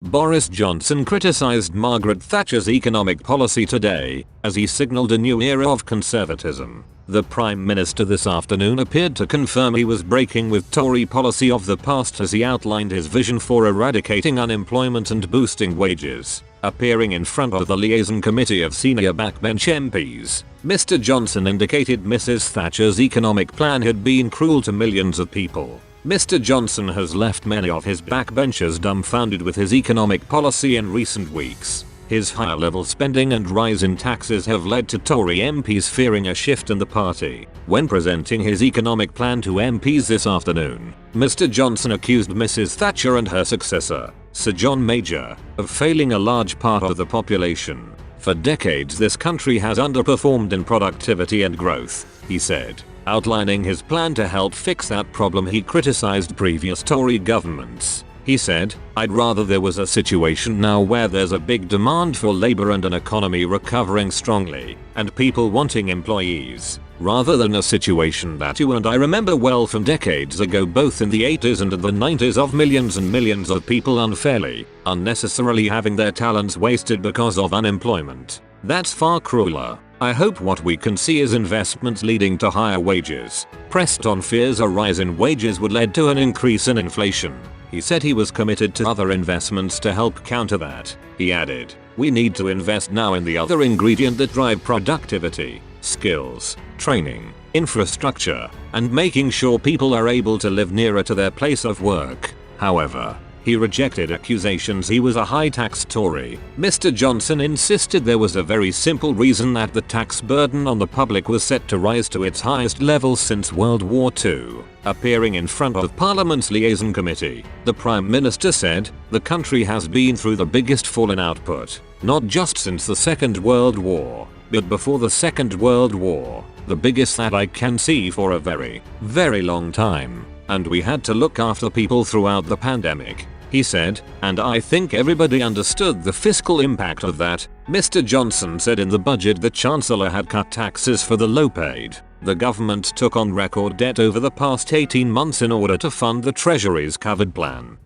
Boris Johnson criticised Margaret Thatcher's economic policy today, as he signalled a new era of conservatism. The Prime Minister this afternoon appeared to confirm he was breaking with Tory policy of the past as he outlined his vision for eradicating unemployment and boosting wages. Appearing in front of the liaison committee of senior backbench MPs, Mr. Johnson indicated Mrs. Thatcher's economic plan had been cruel to millions of people. Mr. Johnson has left many of his backbenchers dumbfounded with his economic policy in recent weeks. His higher level spending and rise in taxes have led to Tory MPs fearing a shift in the party. When presenting his economic plan to MPs this afternoon, Mr. Johnson accused Mrs. Thatcher and her successor, Sir John Major, of failing a large part of the population. For decades this country has underperformed in productivity and growth, he said. Outlining his plan to help fix that problem, he criticised previous Tory governments. He said, "I'd rather there was a situation now where there's a big demand for labour and an economy recovering strongly, and people wanting employees, rather than a situation that you and I remember well from decades ago, both in the 80s and in the 90s, of millions and millions of people unfairly, unnecessarily having their talents wasted because of unemployment. That's far crueler. I hope what we can see is investments leading to higher wages." Pressed on fears a rise in wages would lead to an increase in inflation, he said he was committed to other investments to help counter that. He added, "We need to invest now in the other ingredient that drive productivity: skills, training, infrastructure, and making sure people are able to live nearer to their place of work." However, he rejected accusations he was a high-tax Tory. Mr. Johnson insisted there was a very simple reason that the tax burden on the public was set to rise to its highest level since World War II. Appearing in front of Parliament's liaison committee, the Prime Minister said, "The country has been through the biggest fall in output, not just since the Second World War, but before the Second World War, the biggest that I can see for a very, very long time. And we had to look after people throughout the pandemic," he said, "and I think everybody understood the fiscal impact of that." Mr. Johnson said in the budget the Chancellor had cut taxes for the low-paid. The government took on record debt over the past 18 months in order to fund the Treasury's covered plan.